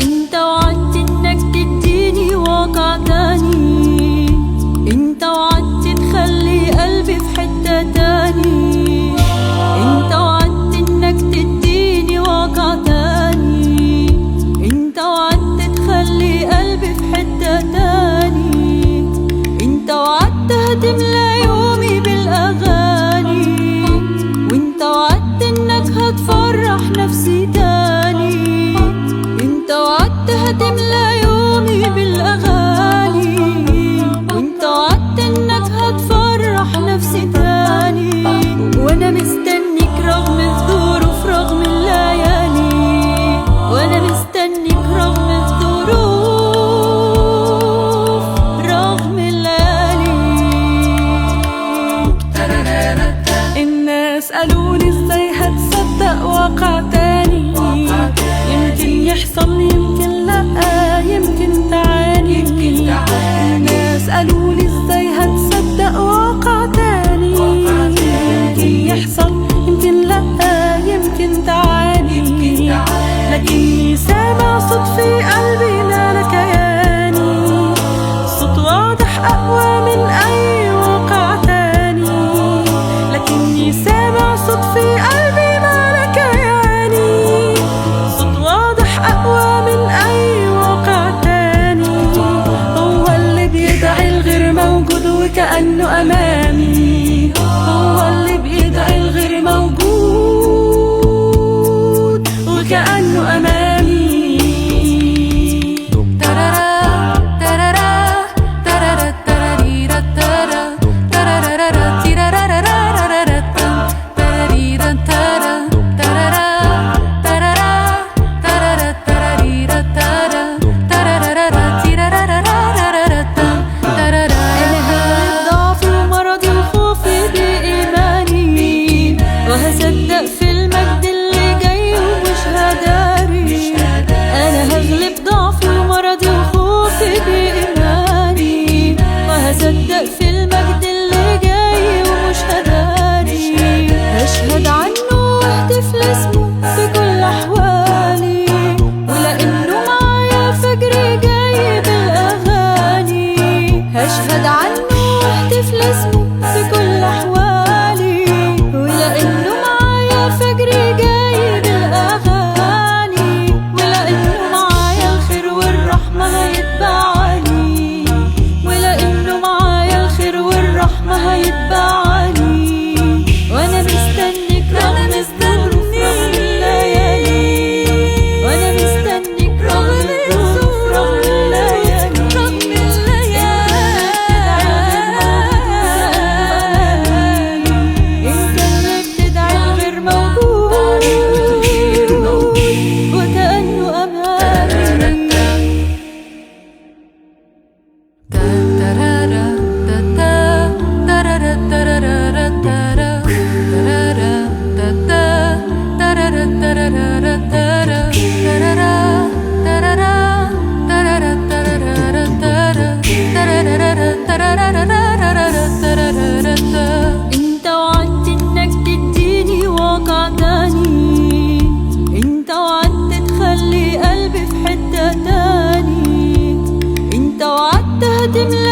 انت وعدت انك تديني واقع تاني، انت وعدت تخلي قلبي في حتة تاني، انت وعدت انك تديني واقع تاني، انت وعدت تخلي قلبي في حتة تاني، انت وعدت هتملى يومي بالاغاني، وانت وعدت انك هتفرح نفسي تاني، انت وعدت هتملى يومي بالاغاني، وانت وعدت انك هتفرح نفسي تاني، وانا مستنيك رغم الظروف رغم الليالي، وانا مستنيك رغم الظروف رغم الليالي. الناس قالولي ازاي هتصدق واقع تاني، يمكن يحصل يمكن لأ يمكن تعاني، الناس قالولي ازاي هتصدق واقع تاني، يمكن يحصل يمكن لأ يمكن تعاني، لكني سامع صوت في قلبي ماله كياني، صوت واضح أقوى من أي واقع تاني، لكني سامع صوت في قلبي ماله كياني، صوت واضح أقوى من أي واقع تاني، هو اللي بيدعي الغير موجود وكأنه أمامي، هو اللي بيدعي الغير موجود وكأنه أمامي. وهصدق في المجد اللي جاي ومش هداري، أنا هغلب ضعفي ومرضي وخوفي بإيماني، وهصدق في المجد اللي جاي ومش هداري، هشهد عنه واهتف لاسمه في كل أحوالي، ولأنه معايا الفجر جاي بالأغاني، هشهد عنه واهتف لاسمه في كل أحوالي، ولأنه معايا الفجر جاي بالأغاني، ولأنه معايا الخير والرحمة هيتبعني، ولأنه معايا الخير والرحمة هيتبعني، وأنا مستنيك رغم الظروف رغم الليالي، وأنا مستنيك رغم الظروف رغم الليالي، رغم الليالي، انت اللي بتدعي الغير موجود وكأنه أمامي. انت وعدت انك تديني واقع تاني، انت وعدت تخلي قلبي في حتة تاني، انت وعدت هتملى